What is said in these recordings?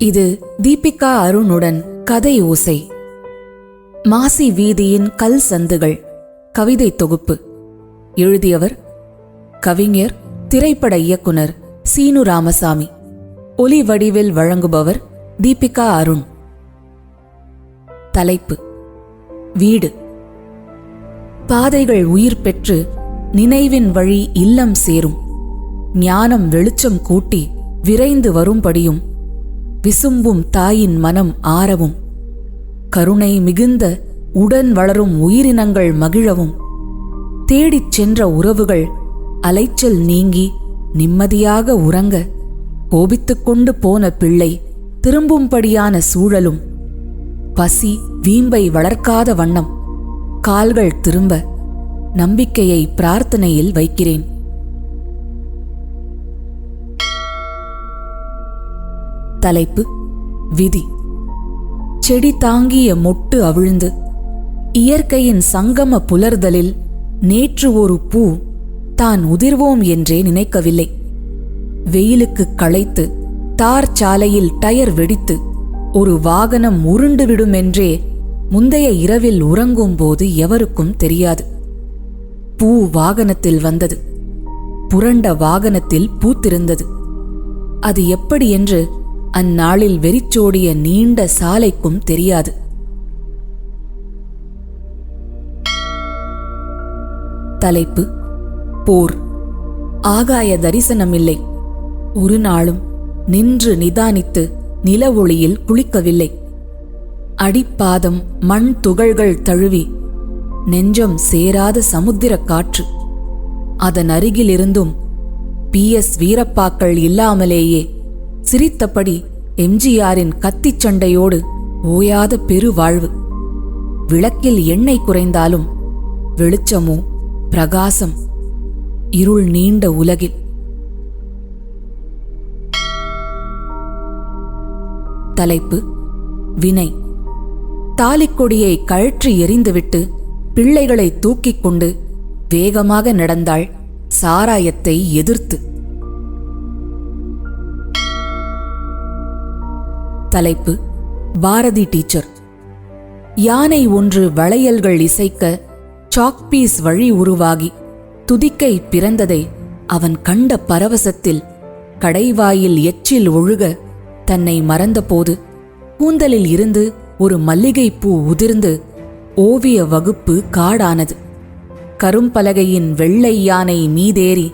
இது தீபிகா அருணுடன் கதை ஓசை. மாசி வீதியின் கல் சந்துகள் கவிதை தொகுப்பு. எழுதியவர் கவிஞர், திரைப்பட இயக்குனர் சீனு ராமசாமி. ஒலி வடிவில் வழங்குபவர் தீபிகா அருண். தலைப்பு: வீடு. பாதைகள் உயிர் பெற்று நினைவின் வழி இல்லம் சேரும். ஞானம் வெளிச்சம் கூட்டி விரைந்து வரும்படியும், விசும்பும் தாயின் மனம் ஆறவும், கருணை மிகுந்த உடன் வளரும் உயிரினங்கள் மகிழவும், தேடிச் சென்ற உறவுகள் அலைச்சல் நீங்கி நிம்மதியாக உறங்க, கோபித்துக்கொண்டு போன பிள்ளை திரும்பும்படியான சூழலும், பசி வீம்பை வளர்க்காத வண்ணம் கால்கள் திரும்ப நம்பிக்கையை பிரார்த்தனையில் வைக்கிறேன். தலைப்பு: விதி. செடி தாங்கிய மொட்டு அவிழ்ந்து இயற்கையின் சங்கம புலர்தலில் நேற்று ஒரு பூ தான் உதிர்வோம் என்றே நினைக்கவில்லை. வெயிலுக்கு களைத்து தார் சாலையில் டயர் வெடித்து ஒரு வாகனம் உருண்டுவிடுமென்றே முந்தைய இரவில் உறங்கும்போது எவருக்கும் தெரியாது. பூ வாகனத்தில் வந்தது. புரண்ட வாகனத்தில் பூத்திருந்தது. அது எப்படி என்று அந்நாளில் வெறிச்சோடிய நீண்ட சாலைக்கும் தெரியாது. தலைப்பு: போர். ஆகாய தரிசனமில்லை. ஒரு நாளும் நின்று நிதானித்து நில ஒளியில் குளிக்கவில்லை. அடிப்பாதம் மண் துகள்கள் தழுவி நெஞ்சம் சேராத சமுத்திர காற்று. அதன் அருகிலிருந்தும் PS வீரப்பாக்கள் இல்லாமலேயே சிரித்தபடி எம்ஜிஆரின் கத்திச் சண்டையோடு ஓயாத பெருவாழ்வு. விளக்கில் எண்ணெய் குறைந்தாலும் வெளிச்சமோ பிரகாசம் இருள் நீண்ட உலகில். தலைப்பு: வினை. தாலிக்கொடியை கழற்றி எறிந்துவிட்டு பிள்ளைகளை தூக்கிக் கொண்டு வேகமாக நடந்தாள் சாராயத்தை எதிர்த்து. தலைப்பு: பாரதி டீச்சர். யானை ஒன்று வளையல்கள் இசைக்க சாக்பீஸ் வழி உருவாகி துதிக்கை பிறந்ததை அவன் கண்ட பரவசத்தில் கடைவாயில் எச்சில் ஒழுக தன்னை மறந்தபோது கூந்தலில் இருந்து ஒரு மல்லிகைப்பூ உதிர்ந்து ஓவிய வகுப்பு காடானது. கரும்பலகையின் வெள்ளை யானை மீதேறி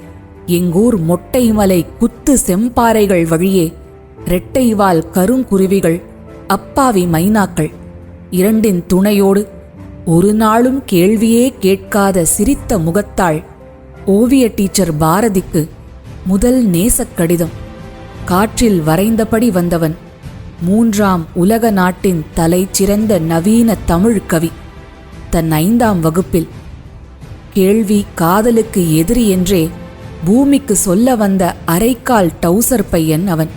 எங்கூர் மொட்டைமலை குத்து செம்பாறைகள் வழியே இரட்டைவால் கருங்குருவிகள், அப்பாவி மைனாக்கள் இரண்டின் துணையோடு ஒரு நாளும் கேள்வியே கேட்காத சிரித்த முகத்தாள் ஓவிய டீச்சர் பாரதிக்கு முதல் நேசக் கடிதம். காற்றில் வரைந்தபடி வந்தவன் 3ஆம் உலக நாட்டின் தலை சிறந்த நவீன தமிழ் கவி. தன் 5ஆம் வகுப்பில் கேள்வி காதலுக்கு எதிரி என்றே பூமிக்கு சொல்ல வந்த அரைக்கால் டவுசர் பையன் அவன்.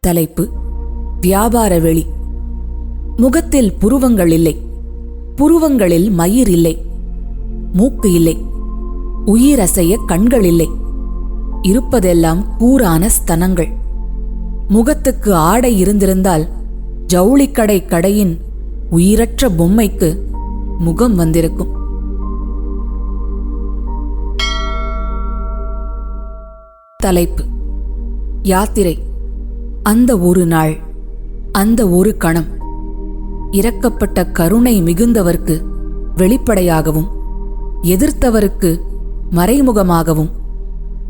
தலைப்பு: வியாபார வெளி. முகத்தில் புருவங்கள் இல்லை. புருவங்களில் மயிர் இல்லை. மூக்கு இல்லை. உயிரசைய கண்கள் இல்லை. இருப்பதெல்லாம் கூரான ஸ்தனங்கள். முகத்துக்கு ஆடை இருந்திருந்தால் ஜவுளிக்கடை கடையின் உயிரற்ற பொம்மைக்கு முகம் வந்திருக்கும். தலைப்பு: யாத்திரை. அந்த ஒரு நாள், அந்த ஒரு கணம், இரக்கப்பட்ட கருணை மிகுந்தவர்க்கு வெளிப்படையாகவும் எதிர்த்தவருக்கு மறைமுகமாகவும்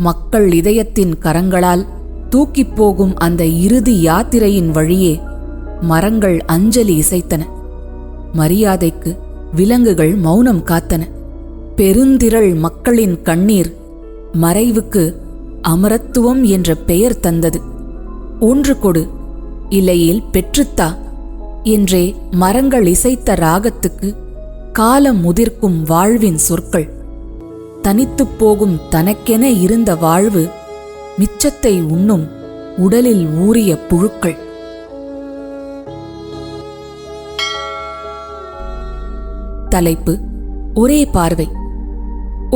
மக்கள் இதயத்தின் கரங்களால் தூக்கிப் போகும் அந்த இறுதி யாத்திரையின் வழியே மரங்கள் அஞ்சலி இசைத்தன. மரியாதைக்கு விலங்குகள் மௌனம் காத்தன. பெருந்திரள் மக்களின் கண்ணீர் மறைவுக்கு அமரத்துவம் என்ற பெயர் தந்தது. ஒன்று கொடு, இல்லையில் பெற்றுத்தா என்றே மரங்கள் இசைத்த ராகத்துக்கு காலம் முதிர்க்கும் வாழ்வின் சொற்கள். தனித்துப் போகும் தனக்கென இருந்த வாழ்வு மிச்சத்தை உண்ணும் உடலில் ஊறிய புழுக்கள். தலைப்பு: ஒரே பார்வை.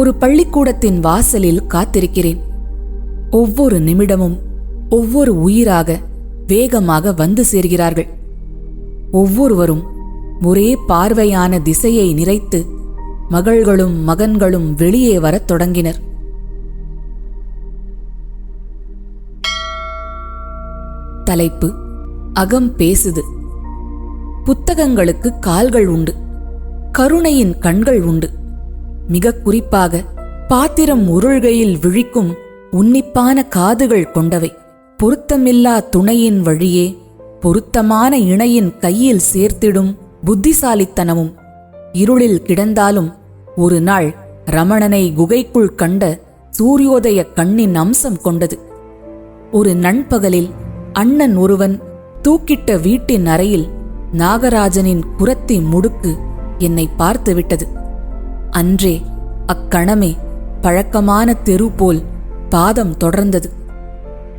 ஒரு பள்ளிக்கூடத்தின் வாசலில் காத்திருக்கிறேன். ஒவ்வொரு நிமிடமும் ஒவ்வொரு உயிராக வேகமாக வந்து சேர்கிறார்கள். ஒவ்வொருவரும் ஒரே பார்வையான திசையை நிறைத்து மகள்களும் மகன்களும் வெளியே வரத் தொடங்கினர். தலைப்பு: அகம் பேசுது. புத்தகங்களுக்கு கால்கள் உண்டு, கருணையின் கண்கள் உண்டு. மிக குறிப்பாக பாத்திரம் உருள்கையில் விழிக்கும் உன்னிப்பான காதுகள் கொண்டவை. பொருத்தமில்லா துணையின் வழியே பொருத்தமான இணையின் கையில் சேர்த்திடும் புத்திசாலித்தனமும் இருளில் கிடந்தாலும் ஒரு நாள் ரமணனை குகைக்குள் கண்ட சூரியோதய கண்ணின் அம்சம் கொண்டது. ஒரு நண்பகலில் அண்ணன் ஒருவன் தூக்கிட்ட வீட்டின் அறையில் நாகராஜனின் குரத்தி முடுக்கு என்னை பார்த்துவிட்டது. அன்றே அக்கணமே பழக்கமான தெரு போல் பாதம் தொடர்ந்தது.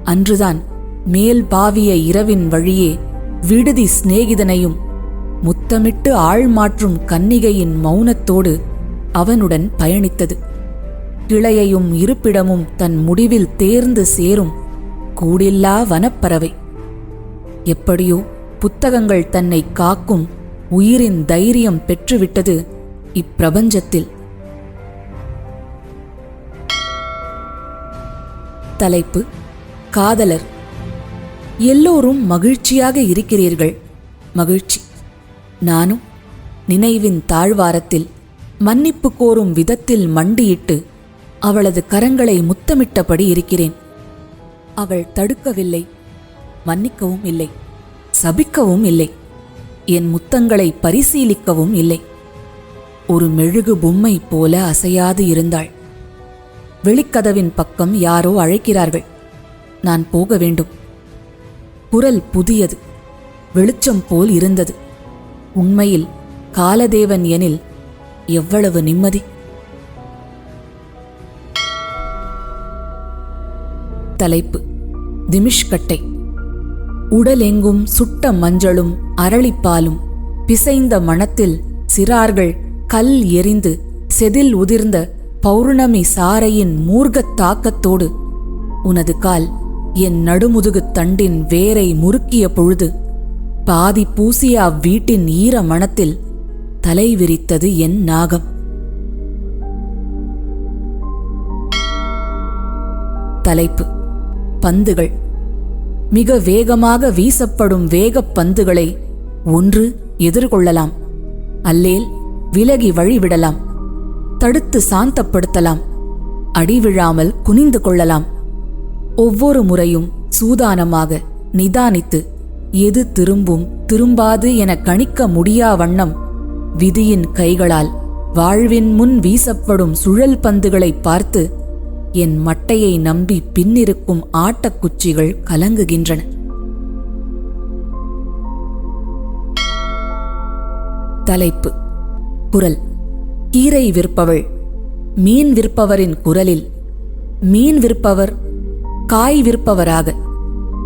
அன்றுதான் மேல் பாவிய இரவின் வழியே விடுதி சிநேகிதனையும் முத்தமிட்டு ஆள் மாற்றும் கன்னிகையின் மௌனத்தோடு அவனுடன் பயணித்தது. கிளையையும் இருப்பிடமும் தன் முடிவில் தேர்ந்து சேரும் கூடில்லா வனப்பறவை. எப்படியோ புத்தகங்கள் தன்னை காக்கும் உயிரின் தைரியம் பெற்றுவிட்டது இப்பிரபஞ்சத்தில். தலைப்பு: காதலர். எல்லோரும் மகிழ்ச்சியாக இருக்கிறீர்கள். மகிழ்ச்சி. நானும் நினைவின் தாழ்வாரத்தில் மன்னிப்பு கோரும் விதத்தில் மண்டியிட்டு அவளது கரங்களை முத்தமிட்டபடி இருக்கிறேன். அவள் தடுக்கவில்லை, மன்னிக்கவும் இல்லை, சபிக்கவும் இல்லை, என் முத்தங்களை பரிசீலிக்கவும் இல்லை. ஒரு மெழுகு பொம்மை போல அசையாது இருந்தாள். வெளிக்கதவின் பக்கம் யாரோ அழைக்கிறார்கள். நான் போக வேண்டும். குரல் புதியது, வெளிச்சம் போல் இருந்தது. உண்மையில் காலதேவன் எனில் எவ்வளவு நிம்மதி! தலைப்பு: திமிஷ்கட்டை. உடலெங்கும் சுட்ட மஞ்சளும் அரளிப்பாலும் பிசைந்த மணத்தில் சிறார்கள் கல் எரிந்து செதில் உதிர்ந்த பௌர்ணமி சாரையின் மூர்க்கத் தாக்கத்தோடு உனது கால் என் நடுமுதுகுத் தண்டின் வேரை முறுக்கிய பொழுது பாதி பூசிய அவ்வீட்டின் ஈர மணத்தில் தலை விரித்தது என் நாகம். தலைப்பு: பந்துகள். மிக வேகமாக வீசப்படும் வேகப் பந்துகளை ஒன்று எதிர்கொள்ளலாம், அல்லேல் விலகி வழிவிடலாம், தடுத்து சாந்தப்படுத்தலாம், அடிவிழாமல் குனிந்து கொள்ளலாம். ஒவ்வொரு முறையும் சூதானமாக நிதானித்து எது திரும்பும் திரும்பாது என கணிக்க முடியா வண்ணம் விதியின் கைகளால் வாழ்வின் முன் வீசப்படும் சுழல் பந்துகளை பார்த்து என் மட்டையை நம்பி பின்னிருக்கும் ஆட்டக்குச்சிகள் கலங்குகின்றன. தலைப்பு: குரல். கீரை விற்பவள். மீன் விற்பவரின் குரலில் மீன் விற்பவர் காய் விற்பவராக,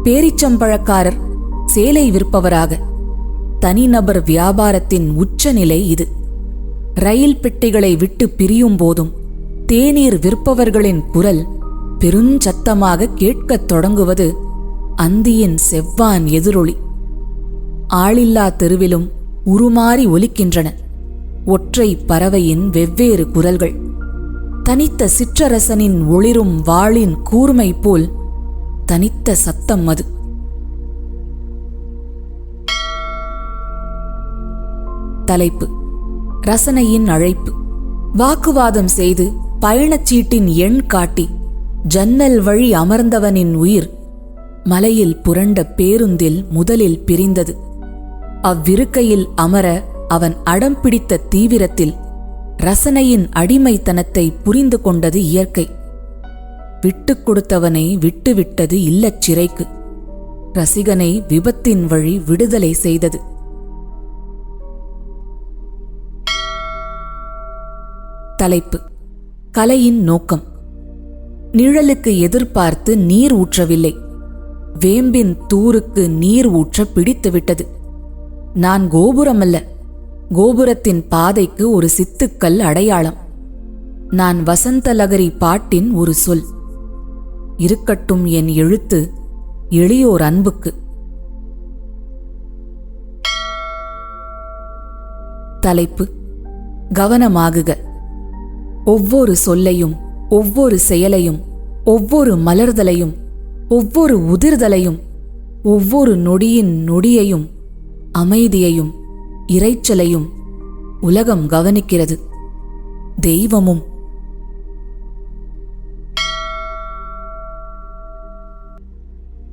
பேரிச்சம்பழக்காரர் சேலை விற்பவராக, தனிநபர் வியாபாரத்தின் உச்சநிலை இது. ரயில் பெட்டிகளை விட்டு பிரியும் போதும் தேநீர் விற்பவர்களின் குரல் பெருஞ்சத்தமாக கேட்கத் தொடங்குவது அந்தியின் செவ்வான் எதிரொலி. ஆளில்லா தெருவிலும் உருமாறி ஒலிக்கின்றன ஒற்றை பறவையின் வெவ்வேறு குரல்கள். தனித்த சிற்றரசனின் ஒளிரும் வாளின் கூர்மை போல் தனித்த சத்தம் அது. தலைப்பு: ரசனையின் அழைப்பு. வாக்குவாதம் செய்து பயணச்சீட்டின் எண் காட்டி ஜன்னல் வழி அமர்ந்தவனின் உயிர் மலையில் புரண்ட பேருந்தில் முதலில் பிரிந்தது. அவ்விருக்கையில் அமர அவன் அடம் பிடித்த தீவிரத்தில் ரசனையின் அடிமைத்தனத்தை புரிந்து கொண்டது இயற்கை. விட்டுக் கொடுத்தவனை விட்டுவிட்டது இல்லச் சிறைக்கு. ரசிகனை விபத்தின் வழி விடுதலை செய்தது. தலைப்பு: கலையின் நோக்கம். நிழலுக்கு எதிர்பார்த்து நீர் ஊற்றவில்லை, வேம்பின் தூருக்கு நீர் ஊற்ற பிடித்துவிட்டது. நான் கோபுரமல்ல, கோபுரத்தின் பாதைக்கு ஒரு சித்துக்கல் அடையாளம். நான் வசந்தலகரி பாட்டின் ஒரு சொல். இருக்கட்டும் என் எழுத்து எளியோர் அன்புக்கு. தலைப்பு: கவனமாகுக. ஒவ்வொரு சொல்லையும், ஒவ்வொரு செயலையும், ஒவ்வொரு மலர்தலையும், ஒவ்வொரு உதிர்தலையும், ஒவ்வொரு நொடியின் நொடியையும், அமைதியையும், இரைச்சலையும் உலகம் கவனிக்கிறது, தெய்வமும்.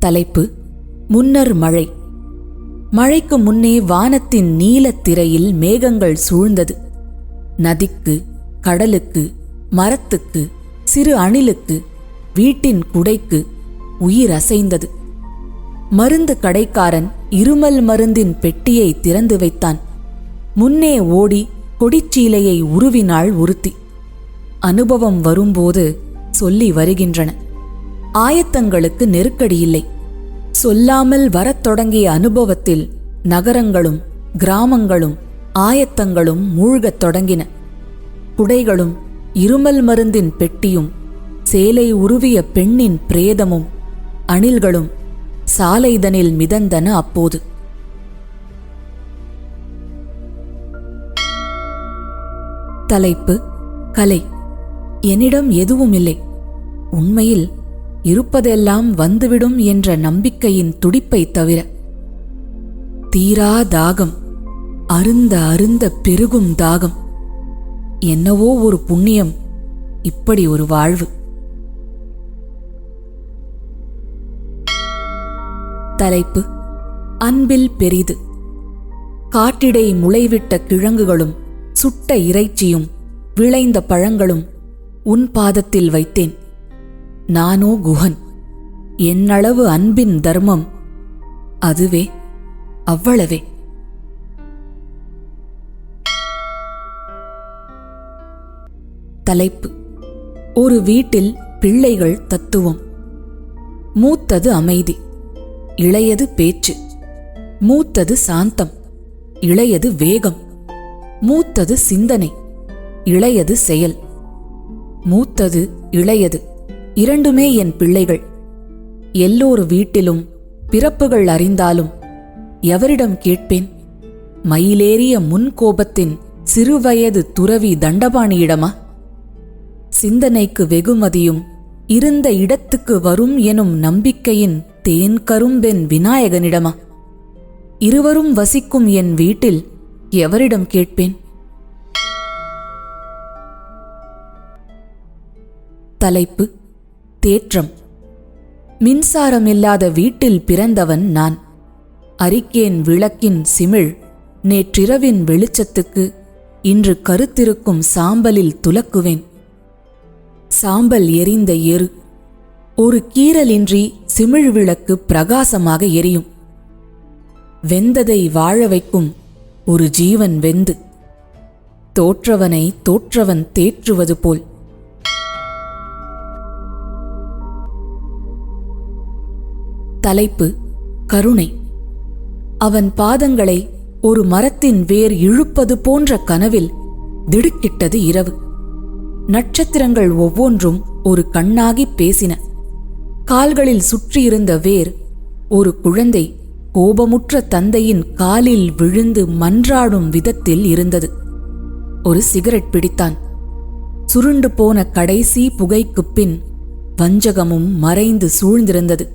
தலைப்பு: முன்னர் மழை. மழைக்கு முன்னே வானத்தின் நீலத் திரையில் மேகங்கள் சூழ்ந்தது. நதிக்கு, கடலுக்கு, மரத்துக்கு, சிறு அணிலுக்கு, வீட்டின் குடைக்கு உயிர் அசைந்தது. மருந்து கடைக்காரன் இருமல் மருந்தின் பெட்டியை திறந்து வைத்தான். முன்னே ஓடி கொடிச்சீலையை உருவினாள் ஒருத்தி. அனுபவம் வரும்போது சொல்லி வருகின்றன. ஆயத்தங்களுக்கு நெருக்கடியில்லை. சொல்லாமல் வரத் தொடங்கிய அனுபவத்தில் நகரங்களும் கிராமங்களும் ஆயத்தங்களும் மூழ்கத் தொடங்கின. குடைகளும் இருமல் மருந்தின் பெட்டியும் சேலை உருவிய பெண்ணின் பிரேதமும் அணில்களும் சாலைதனில் மிதந்தன. அப்போது தலைப்பு: கலை. என்னிடம் எதுவும் இல்லை. உண்மையில் இருப்பதெல்லாம் வந்துவிடும் என்ற நம்பிக்கையின் துடிப்பை தவிர. தீரா தாகம், அருந்த அருந்த பெருகும் தாகம். என்னவோ ஒரு புண்ணியம், இப்படி ஒரு வாழ்வு. தலைப்பு: அன்பில் பெரிது. காட்டிடை முளைவிட்ட கிழங்குகளும் சுட்ட இறைச்சியும் விளைந்த பழங்களும் உன் பாதத்தில் வைத்தேன். நானோ குஹன். என்னளவு அன்பின் தர்மம் அதுவே, அவ்வளவே. தலைப்பு: ஒரு வீட்டில் பிள்ளைகள் தத்துவம். மூத்தது அமைதி, இளையது பேச்சு. மூத்தது சாந்தம், இளையது வேகம். மூத்தது சிந்தனை, இளையது செயல். மூத்தது இளையது, இரண்டுமே என் பிள்ளைகள். எல்லோரு வீட்டிலும் பிறப்புகள் அறிந்தாலும் எவரிடம் கேட்பேன்? மயிலேறிய முன்கோபத்தின் சிறுவயது துறவி தண்டபாணியிடமா? சிந்தனைக்கு வெகுமதியும் இருந்த இடத்துக்கு வரும் எனும் நம்பிக்கையின் தேன் கரும்பென் விநாயகனிடமா? இருவரும் வசிக்கும் என் வீட்டில் எவரிடம் கேட்பேன்? தலைப்பு: தேற்றம். மின்சாரமில்லாத வீட்டில் பிறந்தவன் நான். அரிக்கேன் விளக்கின் சிமிழ் நேற்றிரவின் வெளிச்சத்துக்கு இன்று கருத்திருக்கும் சாம்பலில் துலக்குவேன். சாம்பல் எரிந்த எரு. ஒரு கீறலின்றி சிமிழ் விளக்கு பிரகாசமாக எரியும். வெந்ததை வாழ வைக்கும் ஒரு ஜீவன் வெந்து, தோற்றவனை தோற்றவன் தேற்றுவது போல். தலைப்பு: கருணை. அவன் பாதங்களை ஒரு மரத்தின் வேர் இழுப்பது போன்ற கனவில் திடுக்கிட்டது இரவு. நட்சத்திரங்கள் ஒவ்வொன்றும் ஒரு கண்ணாகிப் பேசின. கால்களில் சுற்றியிருந்த வேர் ஒரு குழந்தை கோபமுற்ற தந்தையின் காலில் விழுந்து மன்றாடும் விதத்தில் இருந்தது. ஒரு சிகரெட் பிடித்தான். சுருண்டு போன கடைசி புகைக்குப் பின் வஞ்சகமும் மறைந்து சூழ்ந்திருந்தது.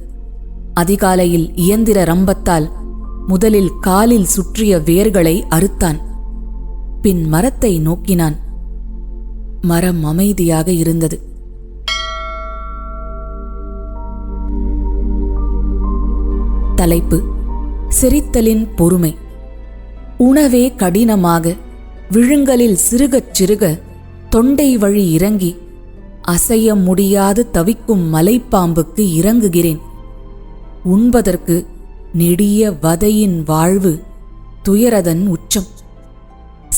அதிகாலையில் இயந்திர ரம்பத்தால் முதலில் காலில் சுற்றிய வேர்களை அறுத்தான். பின் மரத்தை நோக்கினான். மரம் அமைதியாக இருந்தது. தலைப்பு: செரித்தலின் பொறுமை. உணவே கடினமாக விழுங்கலில் சிறுகச் சிறுக தொண்டை வழி இறங்கி அசைய முடியாது தவிக்கும் மலைப்பாம்புக்கு இறங்குகிறேன். உண்பதற்கு நெடிய வதையின் வாழ்வு துயரதன் உச்சம்.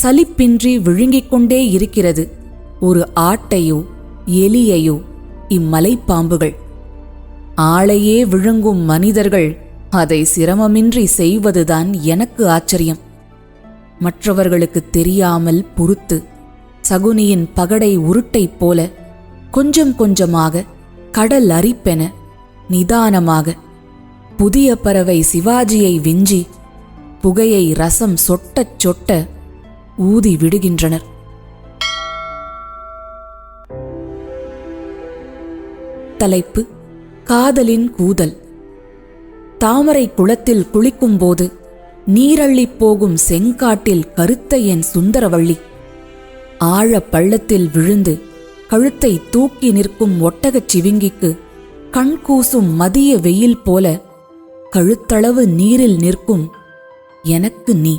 சலிப்பின்றி விழுங்கிக் கொண்டே இருக்கிறது ஒரு ஆட்டையோ எலியையோ இம்மலைப்பாம்புகள். ஆளையே விழுங்கும் மனிதர்கள் அதை சிரமமின்றி செய்வதுதான் எனக்கு ஆச்சரியம். மற்றவர்களுக்கு தெரியாமல் பொறுத்து சகுனியின் பகடை உருட்டை போல கொஞ்சம் கொஞ்சமாக கடல் அரிப்பென நிதானமாக புதிய பறவை சிவாஜியை விஞ்சி புகையை ரசம் சொட்டச் சொட்ட ஊதி விடுகின்றனர். தலைப்பு: காதலின் கூதல். தாமரை குளத்தில் குளிக்கும்போது நீரள்ளிப் போகும் செங்காட்டில் கருத்த என் சுந்தரவள்ளி ஆழ பள்ளத்தில் விழுந்து கழுத்தை தூக்கி நிற்கும் ஒட்டகச் சிவிங்கிக்கு கண் கூசும் மதிய வெயில் போல கழுத்தளவு நீரில் நிற்கும் எனக்கு நீ.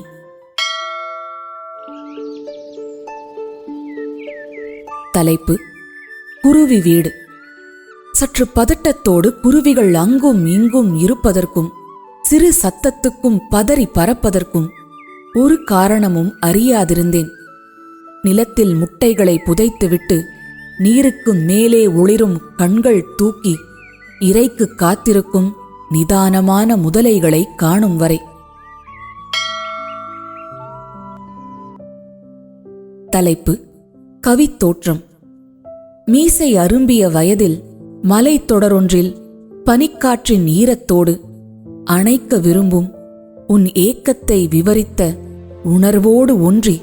தலைப்பு: குருவி வீடு. சற்று பதட்டத்தோடு குருவிகள் அங்கும் இங்கும் இருப்பதற்கும் சிறு சத்தத்துக்கும் பதறி பறப்பதற்கும் ஒரு காரணமும் அறியாதிருந்தேன். நிலத்தில் முட்டைகளை புதைத்துவிட்டு நீருக்கு மேலே ஒளிரும் கண்கள் தூக்கி இரைக்கு காத்திருக்கும் நிதானமான முதலைகளை காணும் வரை. தலைப்பு: கவித்தோற்றம். மீசை அரும்பிய வயதில் மலைத்தொடரொன்றில் பனிக்காற்றின் ஈரத்தோடு அணைக்க விரும்பும் உன் ஏக்கத்தை விவரித்த உணர்வோடு ஒன்றி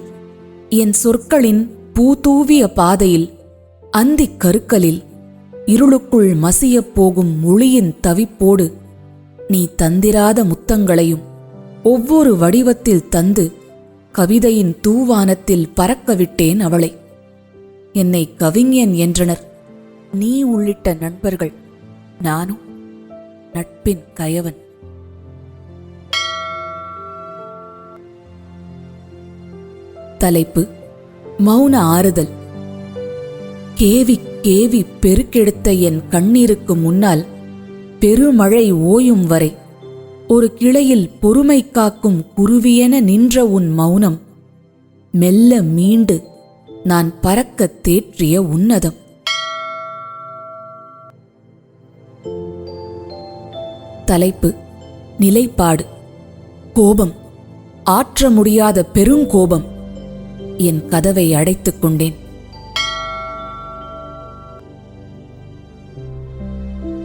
என் சொற்களின் பூதூவிய பாதையில் அந்திக் கருக்கலில் இருளுக்குள் மசியப் போகும் மொழியின் தவிப்போடு நீ தந்திராத முத்தங்களையும் ஒவ்வொரு வடிவத்தில் தந்து கவிதையின் தூவானத்தில் பறக்கவிட்டேன் அவளை. என்னை கவிஞன் என்றனர் நீ உள்ளிட்ட நண்பர்கள். நானும் நட்பின் கயவன். தலைப்பு: மௌன ஆறுதல். கேவி கேவி பெருக்கெடுத்த என் கண்ணீருக்கு முன்னால் பெருமழை ஓயும் வரை ஒரு கிளையில் பொறுமை காக்கும் குருவியென நின்ற உன் மௌனம் மெல்ல மீண்டு நான் பறக்கத் தேற்றிய உன்னதம். தலைப்பு: நிலைப்பாடு. கோபம், ஆற்ற முடியாத பெருங்கோபம். என் கதவை அடைத்துக் கொண்டேன்.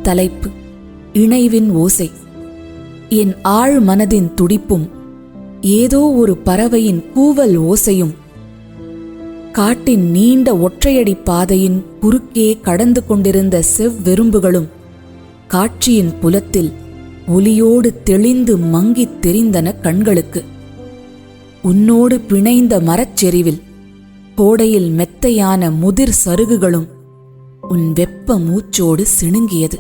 தலைப்பு: இணைவின் ஓசை. என் ஆழ் மனதின் துடிப்பும் ஏதோ ஒரு பறவையின் கூவல் ஓசையும் காட்டின் நீண்ட ஒற்றையடி பாதையின் குறுக்கே கடந்து கொண்டிருந்த செவ்வெரும்புகளும் காட்சியின் புலத்தில் ஒலியோடு தெளிந்து மங்கித் தெரிந்தன கண்களுக்கு. உன்னோடு பிணைந்த மரச்செறிவில் கோடையில் மெத்தையான முதிர் சருகுகளும் உன் வெப்ப மூச்சோடு சிணுங்கியது.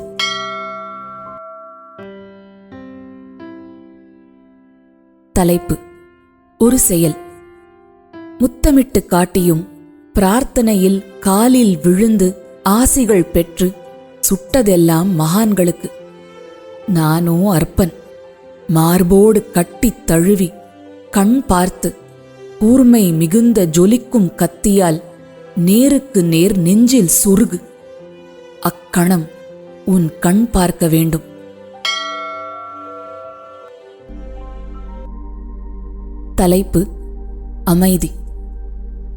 தலைப்பு: ஒரு செயல். முத்தமிட்டு காட்டியும் பிரார்த்தனையில் காலில் விழுந்து ஆசிகள் பெற்று சுட்டதெல்லாம் மகான்களுக்கு. நானோ அற்பன். மார்போடு கட்டித் தழுவி கண் பார்த்து கூர்மை மிகுந்த ஜொலிக்கும் கத்தியால் நேருக்கு நேர் நெஞ்சில் சுருகு. அக்கணம் உன் கண் பார்க்க வேண்டும். தலைப்பு: அமைதி.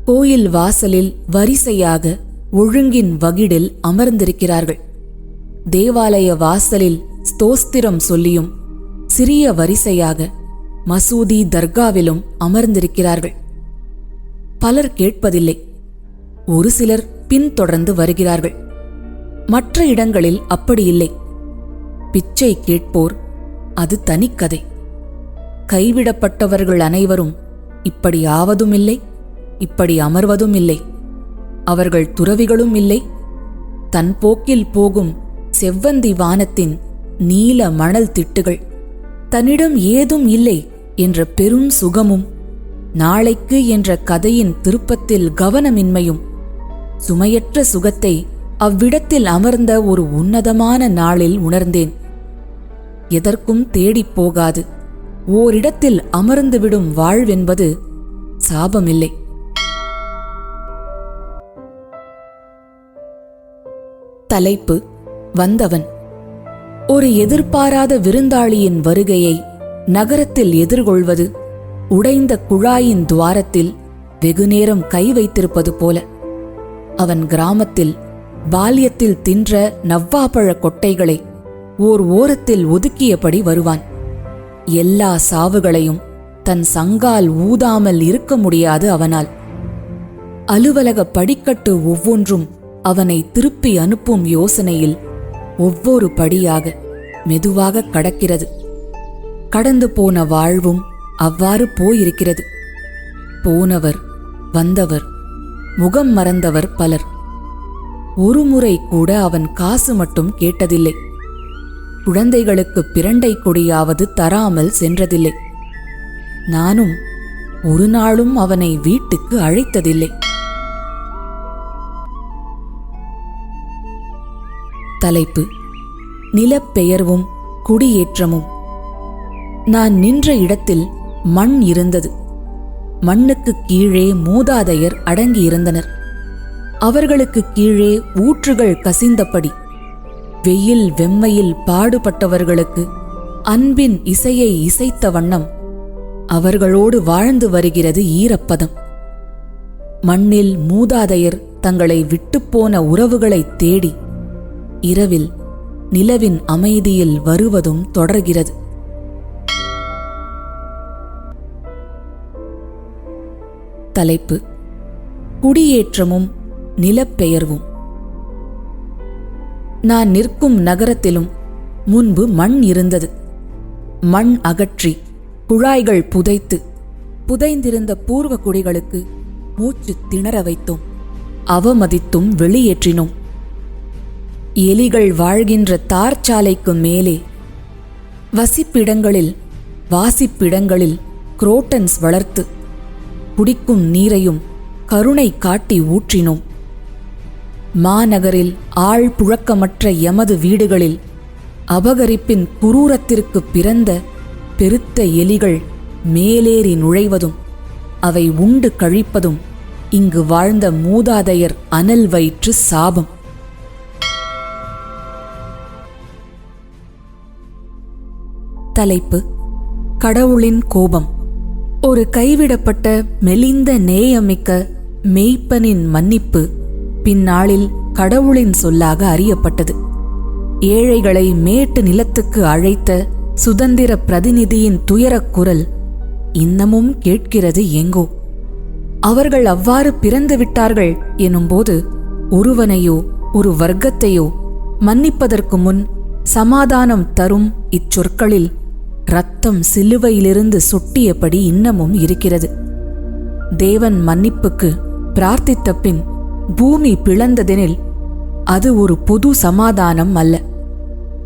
கோயில் வாசலில் வரிசையாக ஒழுங்கின் வகிடில் அமர்ந்திருக்கிறார்கள். தேவாலய வாசலில் ஸ்தோஸ்திரம் சொல்லியும் சிறிய வரிசையாக மசூதி தர்காவிலும் அமர்ந்திருக்கிறார்கள். பலர் கேட்பதில்லை. ஒரு சிலர் பின்தொடர்ந்து வருகிறார்கள். மற்ற இடங்களில் அப்படியில்லை. பிச்சை கேட்போர் அது தனிக்கதை. கைவிடப்பட்டவர்கள் அனைவரும் இப்படி ஆவதுமில்லை, இப்படி அமர்வதும் இல்லை. அவர்கள் துறவிகளும் இல்லை. தன் போக்கில் போகும் செவ்வந்தி வானத்தின் நீல மணல் திட்டுகள். தன்னிடம் ஏதும் இல்லை என்ற பெரும் சுகமும் நாளைக்கு என்ற கதையின் திருப்பத்தில் கவனமின்மையும் சுமையற்ற சுகத்தை அவ்விடத்தில் அமர்ந்த ஒரு உன்னதமான நாளில் உணர்ந்தேன். எதற்கும் தேடிப் போகாது ஓரிடத்தில் அமர்ந்துவிடும் வாழ்வென்பது சாபமில்லை. தலைப்பு: வந்தவன். ஒரு எதிர்பாராத விருந்தாளியின் வருகையை நகரத்தில் எதிர்கொள்வது உடைந்த குழாயின் துவாரத்தில் வெகுநேரம் கை வைத்திருப்பது போல. அவன் கிராமத்தில் பால்யத்தில் தின்ற நவ்வாப்பழ கொட்டைகளை ஓர் ஓரத்தில் ஒதுக்கியபடி வருவான். எல்லா சாவுகளையும் தன் சங்கால் ஊதாமல் இருக்க முடியாது அவனால். அலுவலக படிக்கட்டு ஒவ்வொன்றும் அவனை திருப்பி அனுப்பும் யோசனையில் ஒவ்வொரு படியாக மெதுவாக கடக்கிறது. கடந்து போன வாழ்வும் அவ்வாறு போயிருக்கிறது. போனவர் வந்தவர், முகம் மறந்தவர் பலர். ஒருமுறை கூட அவன் காசு மட்டும் கேட்டதில்லை. குழந்தைகளுக்கு பிரண்டை கொடியாவது தராமல் சென்றதில்லை. நானும் ஒரு நாளும் அவனை வீட்டுக்கு அழைத்ததில்லை. தலைப்பு: நிலப்பெயர்வும் குடியேற்றமும். நான் நின்ற இடத்தில் மண் இருந்தது. மண்ணுக்கு கீழே மூதாதையர் அடங்கியிருந்தனர். அவர்களுக்கு கீழே ஊற்றுகள் கசிந்தபடி வெயில் வெம்மையில் பாடுபட்டவர்களுக்கு அன்பின் இசையை இசைத்த வண்ணம் அவர்களோடு வாழ்ந்து வருகிறது ஈரப்பதம். மண்ணில் மூதாதையர் தங்களை விட்டுப்போன உறவுகளைத் தேடி இரவில் நிலவின் அமைதியில் வருவதும் தொடர்கிறது. தலைப்பு: குடியேற்றமும் நிலப்பெயர்வும். நான் நிற்கும் நகரத்திலும் முன்பு மண் இருந்தது. மண் அகற்றி குழாய்கள் புதைத்து புதைந்திருந்த பூர்வ குடிகளுக்கு மூச்சு திணற வைத்தோம். அவமதித்தும் வெளியேற்றினோம். எலிகள் வாழ்கின்ற தார்ச்சாலைக்கு மேலே வசிப்பிடங்களில் வாசிப்பிடங்களில் குரோட்டன்ஸ் வளர்த்து குடிக்கும் நீரையும் கருணை காட்டி ஊற்றினோம். மாநகரில் ஆள் புழக்கமற்ற எமது வீடுகளில் அபகரிப்பின் குரூரத்திற்கு பிறந்த பெருத்த எலிகள் மேலேறி நுழைவதும் அவை உண்டு கழிப்பதும் இங்கு வாழ்ந்த மூதாதையர் அனல் வயிற்று சாபம். தலைப்பு: கடவுளின் கோபம். ஒரு கைவிடப்பட்ட மெலிந்த நேயமிக்க மெய்ப்பனின் மன்னிப்பு பின்னாளில் கடவுளின் சொல்லாக அறியப்பட்டது. ஏழைகளை மேட்டு நிலத்துக்கு அழைத்த சுதந்திர பிரதிநிதியின் துயரக் குரல் இன்னமும் கேட்கிறது எங்கோ. அவர்கள் அவ்வாறு பிறந்து விட்டார்கள் எனும்போது ஒருவனையோ ஒரு வர்க்கத்தையோ மன்னிப்பதற்கு முன் சமாதானம் தரும் இச்சொற்களில் இரத்தம் சிலுவையிலிருந்து சொட்டியபடி இன்னமும் இருக்கிறது. தேவன் மன்னிப்புக்கு பிரார்த்தித்த பின் பூமி பிளந்ததெனில் அது ஒரு பொது சமாதானம் அல்ல.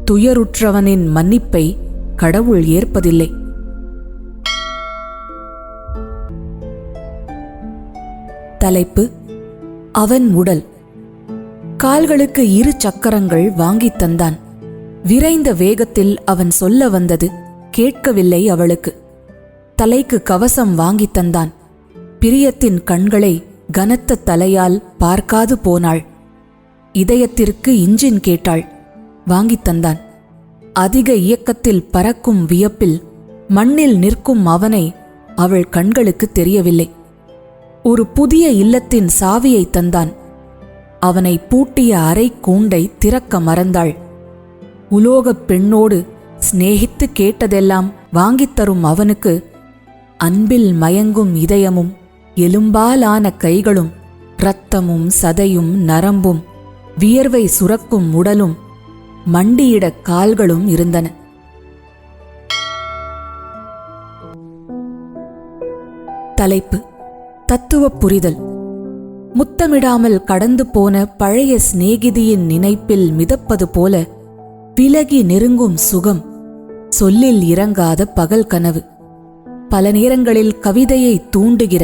துயருற்றவனின் மன்னிப்பை கடவுள் ஏற்பதில்லை. தலைப்பு: அவன் உடல். கால்களுக்கு 2 சக்கரங்கள் வாங்கித் தந்தான். விரைந்த வேகத்தில் அவன் சொல்ல வந்தது கேட்கவில்லை அவளுக்கு. தலைக்கு கவசம் வாங்கித் தந்தான். பிரியத்தின் கண்களை கனத்த தலையால் பார்க்காது போனாள். இதயத்திற்கு இன்ஜின் கேட்டாள். வாங்கித் தந்தான். அதிக இயக்கத்தில் பறக்கும் வியப்பில் மண்ணில் நிற்கும் அவனை அவள் கண்களுக்கு தெரியவில்லை. ஒரு புதிய இல்லத்தின் சாவியை தந்தான். அவனை பூட்டிய அறை கூண்டை திறக்க மறந்தாள். உலோகப் பெண்ணோடு சிநேகித்து கேட்டதெல்லாம் வாங்கித்தரும் அவனுக்கு அன்பில் மயங்கும் இதயமும் எலும்பாலான கைகளும் இரத்தமும் சதையும் நரம்பும் வியர்வை சுரக்கும் உடலும் மண்டியிட கால்களும் இருந்தன. தலைப்பு: தத்துவப் புரிதல். முத்தமிடாமல் கடந்து போன பழைய சிநேகிதியின் நினைப்பில் மிதப்பது போல விலகி நெருங்கும் சுகம். சொல்லில் இறங்காத பகல் கனவு. பல நேரங்களில் கவிதையை தூண்டுகிற,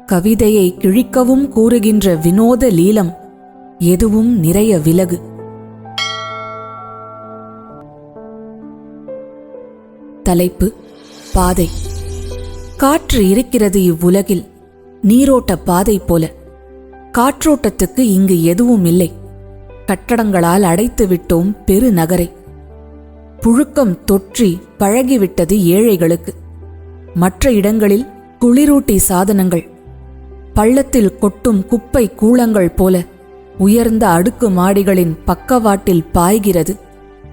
கவிதையை கிழிக்கவும் கூறுகின்ற வினோத லீலம். எதுவும் நிறைய விலகு. தலைப்பு: பாதை. காற்று இருக்கிறது இவ்வுலகில், நீரோட்ட பாதை போல. காற்றோட்டத்துக்கு இங்கு எதுவும் இல்லை. கட்டடங்களால் அடைத்துவிட்டோம் பெருநகரை. புழுக்கம் தொற்றி பழகிவிட்டது ஏழைகளுக்கு. மற்ற இடங்களில் குளிரூட்டி சாதனங்கள். பள்ளத்தில் கொட்டும் குப்பை கூளங்கள் போல உயர்ந்த அடுக்கு மாடிகளின் பக்கவாட்டில் பாய்கிறது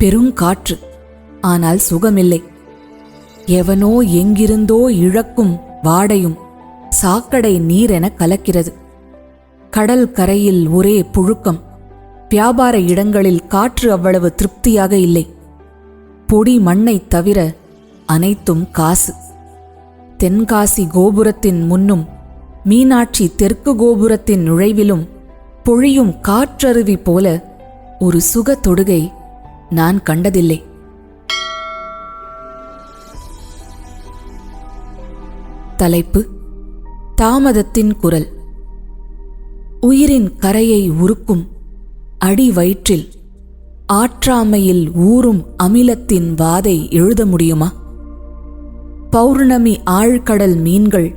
பெருங்காற்று. ஆனால் சுகமில்லை. எவனோ எங்கிருந்தோ இழக்கும் வாடையும் சாக்கடை நீரென கலக்கிறது. கடல் கரையில் ஒரே புழுக்கம். வியாபார இடங்களில் காற்று அவ்வளவு திருப்தியாக இல்லை. பொடி மண்ணைத் தவிர அனைத்தும் காசு. தென்காசி கோபுரத்தின் முன்னும் மீனாட்சி தெற்கு கோபுரத்தின் நுழைவிலும் பொழியும் காற்றருவி போல ஒரு சுக தொடுகை நான் கண்டதில்லை. தலைப்பு: தாமதத்தின் குரல். உயிரின் கரையை உருக்கும் அடி வயிற்றில் ஆற்றாமையில் ஊறும் அமிலத்தின் வாதை எழுத முடியுமா? பௌர்ணமி ஆழ்கடல் மீன்கள்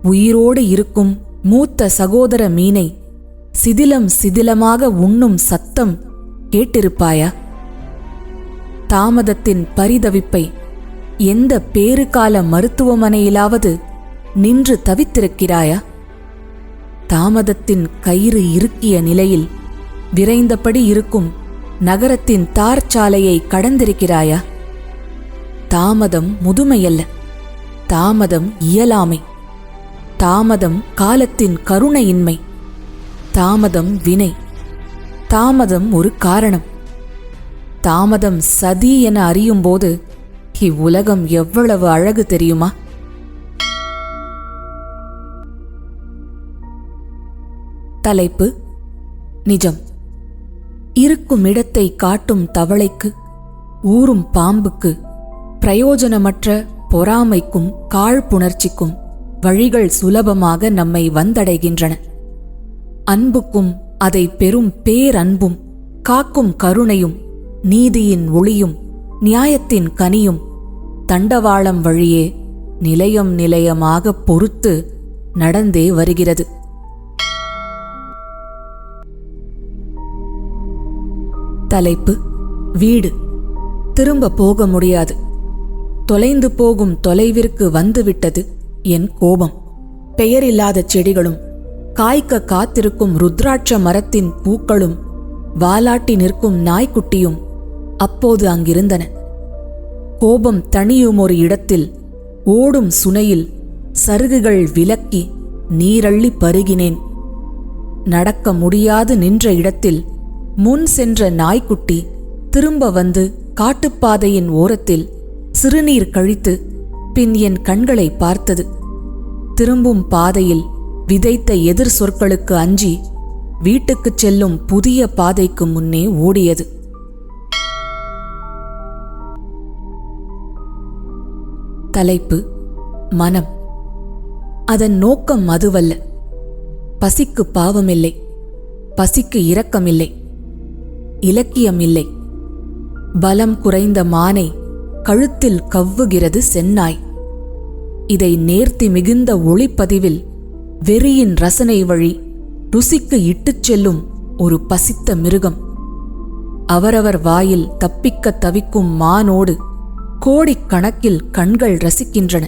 உயிரோடு இருக்கும் மூத்த சகோதர மீனை சிதிலம் சிதிலமாக உண்ணும் சத்தம் கேட்டிருப்பாயா? தாமதத்தின் பரிதவிப்பை எந்த பேறுகால மருத்துவமனையிலாவது நின்று தவித்திருக்கிறாயா? தாமதத்தின் கயிறு இறுக்கிய நிலையில் விரைந்தபடி இருக்கும் நகரத்தின் தார் சாலையை கடந்திருக்கிறாயா? தாமதம் முதுமையல்ல, தாமதம் இயலாமை. தாமதம் காலத்தின் கருணையின்மை. தாமதம் வினை. தாமதம் ஒரு காரணம். தாமதம் சதி என அறியும்போது இவ்வுலகம் எவ்வளவு அழகு தெரியுமா? தலைப்பு: நிஜம். இருக்கும் இடத்தை காட்டும் தவளைக்கு, ஊறும் பாம்புக்கு, பிரயோஜனமற்ற பொறாமைக்கும் காழ்ப்புணர்ச்சிக்கும் வழிகள் சுலபமாக நம்மை வந்தடைகின்றன. அன்புக்கும் அதை பெரும் பேரன்பும் காக்கும் கருணையும் நீதியின் ஒளியும் நியாயத்தின் கனியும் தண்டவாளம் வழியே நிலையம் நிலையமாக பொறுத்து நடந்தே வருகிறது. தலைப்பு: வீடு. திரும்ப போக முடியாது. தொலைந்து போகும் தொலைவிற்கு வந்துவிட்டது என் கோபம். பெயரில்லாத செடிகளும் காய்க்க காத்திருக்கும் ருத்ராட்ச மரத்தின் பூக்களும் வாலாட்டி நிற்கும் நாய்க்குட்டியும் அப்போது அங்கிருந்தன. கோபம் தணியும் ஒரு இடத்தில் ஓடும் சுனையில் சருகுகள் விலக்கி நீரள்ளி பருகினேன். நடக்க முடியாது நின்ற இடத்தில் முன் சென்ற நாய்க்குட்டி திரும்ப வந்து காட்டுப்பாதையின் ஓரத்தில் சிறுநீர் கழித்து பின் என் கண்களை பார்த்தது. திரும்பும் பாதையில் விதைத்த எதிர் சொற்களுக்கு அஞ்சி வீட்டுக்குச் செல்லும் புதிய பாதைக்கு முன்னே ஓடியது. தலைப்பு: மனம். அதன் நோக்கம் அதுவல்ல. பசிக்கு பாவமில்லை, பசிக்கு இரக்கமில்லை, இலக்கியமில்லை. பலம் குறைந்த மானை கழுத்தில் கவ்வுகிறது செந்நாய். இதை நேர்த்தி மிகுந்த ஒளிப்பதிவில் வெறியின் ரசனை வழி ருசிக்கு இட்டுச் செல்லும் ஒரு பசித்த மிருகம். அவரவர் வாயில் தப்பிக்க தவிக்கும் மானோடு கோடிக்கணக்கில் கண்கள் ரசிக்கின்றன.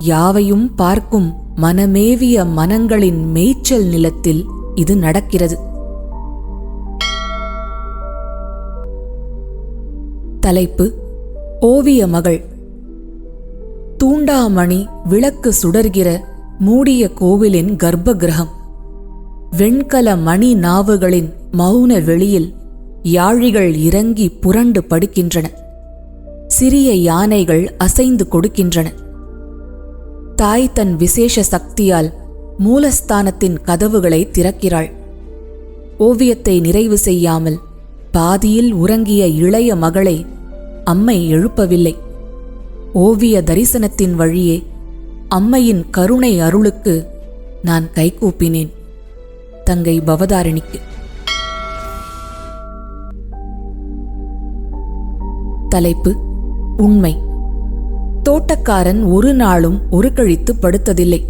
யாவையும் பார்க்கும் மனமேவிய மனங்களின் மேய்ச்சல் நிலத்தில் இது நடக்கிறது. தலைப்பு: ஓவிய மகள். தூண்டாமணி விளக்கு சுடர்கிற மூடிய கோவிலின் கர்ப்ப கிரகம். வெண்கல மணி நாவுகளின் மௌன வெளியில் யாழிகள் இறங்கி புரண்டு படுக்கின்றன. சிறிய யானைகள் அசைந்து கொடுக்கின்றன. தாய் தன் விசேஷ சக்தியால் மூலஸ்தானத்தின் கதவுகளை திறக்கிறாள். ஓவியத்தை நிறைவு செய்யாமல் பாதியில் உறங்கிய இளைய மகளை அம்மை எழுப்பவில்லை. ஓவிய தரிசனத்தின் வழியே அம்மையின் கருணை அருளுக்கு நான் கைகூப்பினேன். தங்கை பவதாரணிக்கு. தலைப்பு: உண்மை. தோட்டக்காரன் ஒரு நாளும் ஒரு கழித்து படுத்ததில்லை.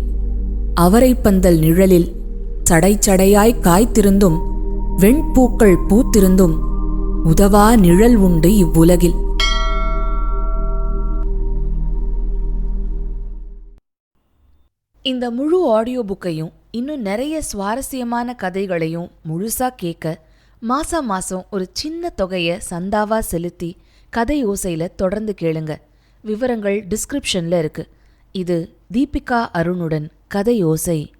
அவரைப்பந்தல் நிழலில் சடை சடையாய் காய்த்திருந்தும் வெண்பூக்கள் பூத்திருந்தும் உதவா நிழல் உண்டு இவ்வுலகில். இந்த முழு ஆடியோ புக்கையும் இன்னும் நிறைய சுவாரஸ்யமான கதைகளையும் முழுசா கேட்க மாசம் ஒரு சின்ன தொகையை சந்தாவா செலுத்தி கதை ஓசையில தொடர்ந்து கேளுங்க. விவரங்கள் டிஸ்கிரிப்ஷன்ல இருக்கு. இது தீபிகா அருணுடன் கதை ஓசை.